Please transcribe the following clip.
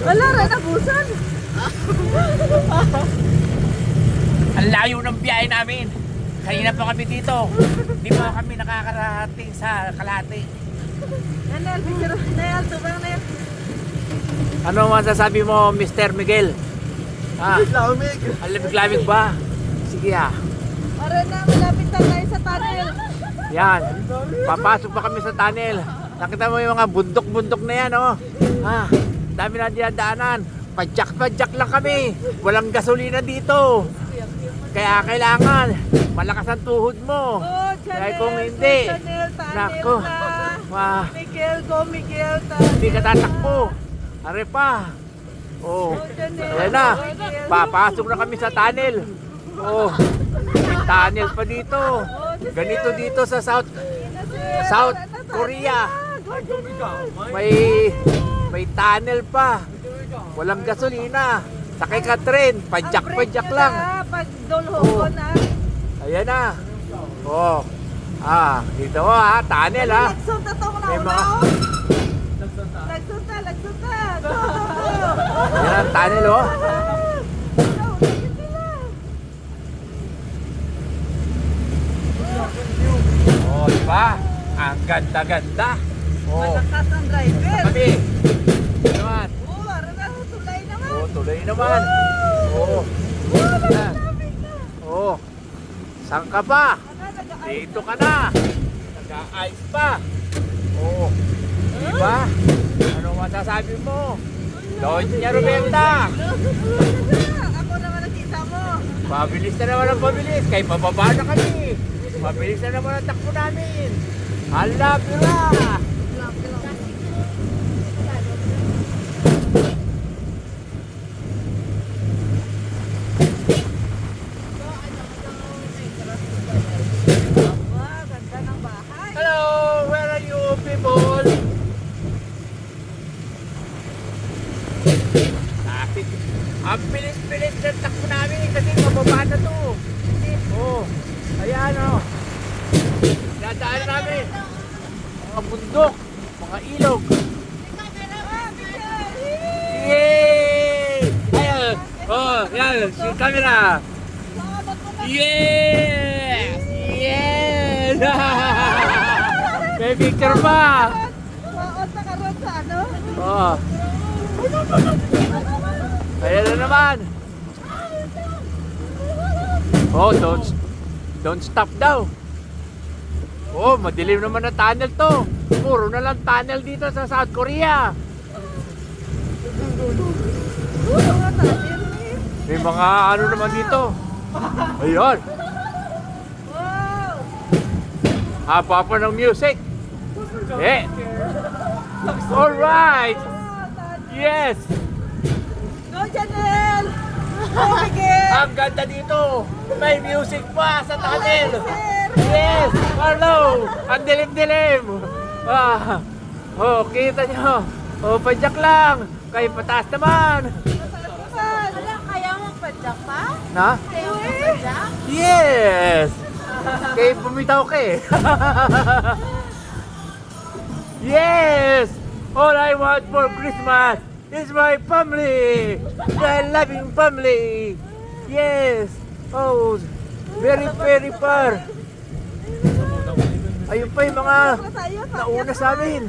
Wala rin nabusan. Ang layo ng biyahe namin. Kanina pa kami dito. Hindi pa kami nakakarating sa Kalahati. Nanel, picture. Nel, tubang Nel. Ano masasabi mo, Mr. Miguel? Lamig. Ang lamig-lamig ba? Sige Ora na, malapit na tayo sa tunnel. Yan. Papasok pa kami sa tunnel. Nakita mo yung mga bundok-bundok na yan, oh. Dami na dinadaanan. Padyak-padyak lang kami. Walang gasolina dito. Kaya kailangan malakas ang tuhod mo. Oh, Chanel. Dahil kung hindi, Chanel, tunnel nako. na. Miguel, go Miguel, tunnel. Hindi ka tatakbo. Are pa. Oh. Chanel, Ayan na. go, Miguel. Papasok na kami sa tunnel. Oh. May tunnel pa dito. Ganito dito sa South Korea. May tunnel pa. Walang gasolina. Sakay ka tren. Padyak-padyak lang. Pag dolho ko na. Ayan na. Oh. Dito tunnel Nagsunta to ko na May una. mga- Nagsunta. Ayan ang tunnel, oh. Oh, diba? Ang ganda-ganda. Oh. Malakas ang driver. Kami. Naman. Oh, ara na, tulay naman. Oh, tuloy naman. Oh. Yan. Oh. Saan ka ba? Dito ka na. Nag-a-ice pa. Oh. Diba? Ano masasabi mo? Doña Roberta. Ako naman nakita mo. Pabilis na naman ang pabilis. Kay pababa na kami. Mabilis na naman ang takbo namin. Hala, pira. Wow, ganda ng bahay. Hello, where are you people? Ang bilis-bilis ng takbo namin kasi mababa na to. Oh, ayan oh. Dadaan namin. Mga bundok, mga ilog. Yay! Ayan. Oh, yan, si camera. Yes! Yes! May picture pa. Waot na karon sa ano? Oh. Ayan na naman. Oh, don't stop daw. Oh, madilim naman na tunnel to. Puro na lang tunnel dito sa South Korea. Mga tunnel eh. May mga ano naman dito. Ayun. Wow! Haba pa ng music. Eh. Alright. Yes. Go, Chanel! Go, Miguel! Ang ganda dito. May music pa sa tunnel. Yes. Hello. Ang dilim-dilim. Oh, kita nyo. Oh, padyak lang. Kayo pataas naman. Wala, kaya magpadyak pa? Na? Kaya magpadyak? Yes. Kayo bumitaw ka eh. Yes. All I want for Christmas is my family. My loving family. Yes. Oh, very, very far. Ayun pa yung mga nauna sa amin.